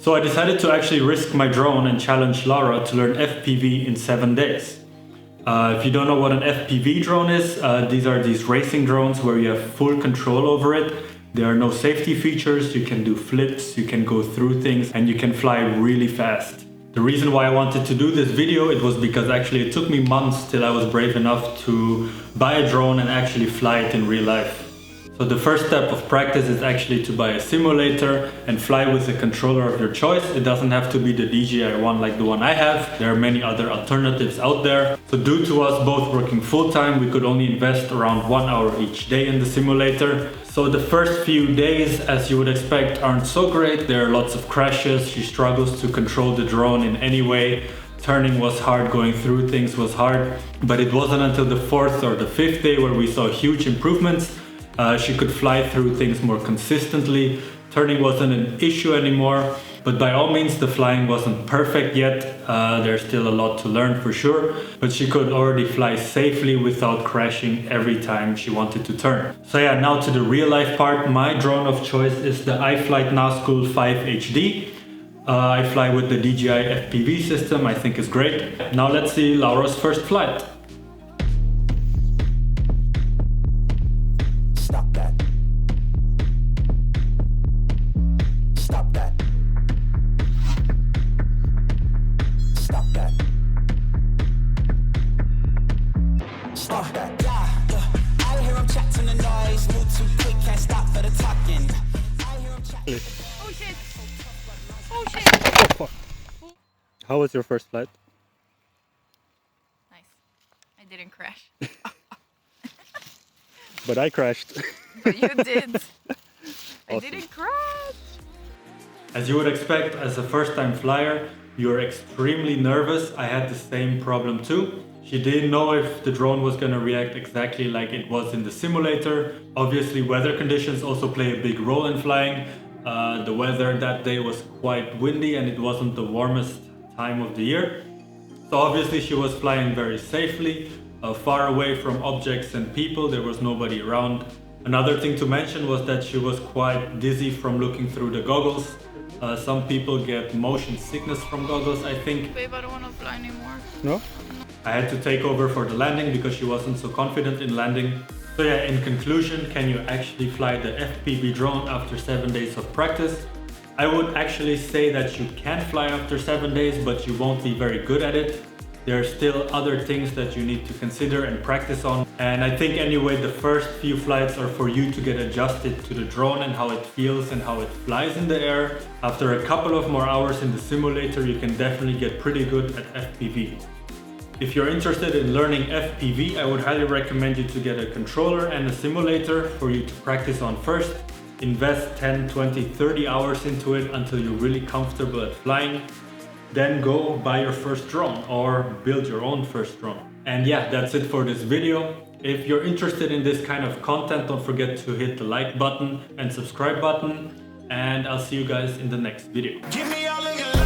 So I decided to actually risk my drone and challenge Laura to learn FPV in 7 days. If you don't know what an FPV drone is, these are these racing drones where you have full control over it. There are no safety features, you can do flips, you can go through things, and you can fly really fast. The reason why I wanted to do this video, it was because actually it took me months till I was brave enough to buy a drone and actually fly it in real life. So the first step of practice is actually to buy a simulator and fly with a controller of your choice. It doesn't have to be the DJI one like the one I have. There are many other alternatives out there. So due to us both working full-time, we could only invest around 1 hour each day in the simulator. So the first few days, as you would expect, aren't so great. There are lots of crashes. She struggles to control the drone in any way. Turning was hard, going through things was hard. But it wasn't until the 4th or the 5th day where we saw huge improvements. She could fly through things more consistently. Turning wasn't an issue anymore, but by all means the flying wasn't perfect yet. There's still a lot to learn for sure, but she could already fly safely without crashing every time she wanted to turn. So yeah, now to the real life part. My drone of choice is the iFlight Nazgul 5 HD. I fly with the DJI FPV system, I think it's great. Now let's see Laura's first flight. Oh shit! Oh shit! Oh, how was your first flight? Nice. I didn't crash. But I crashed. But you did. I Awesome. didn't crash. As you would expect, as a first-time flyer, you're extremely nervous. I had the same problem too. She didn't know if the drone was going to react exactly like it was in the simulator. Obviously, weather conditions also play a big role in flying. The weather that day was quite windy and it wasn't the warmest time of the year. So obviously she was flying very safely, far away from objects and people. There was nobody around. Another thing to mention was that she was quite dizzy from looking through the goggles. Some people get motion sickness from goggles, I think. Babe, I don't want to fly anymore. No? I had to take over for the landing because she wasn't so confident in landing. So yeah, in conclusion, can you actually fly the FPV drone after 7 days of practice? I would actually say that you can fly after 7 days, but you won't be very good at it. There are still other things that you need to consider and practice on. And I think anyway, the first few flights are for you to get adjusted to the drone and how it feels and how it flies in the air. After a couple of more hours in the simulator, you can definitely get pretty good at FPV. If you're interested in learning FPV, I would highly recommend you to get a controller and a simulator for you to practice on first. Invest 10, 20, 30 hours into it until you're really comfortable at flying. Then go buy your first drone or build your own first drone. And yeah, that's it for this video. If you're interested in this kind of content, don't forget to hit the like button and subscribe button. And I'll see you guys in the next video. Give me all of your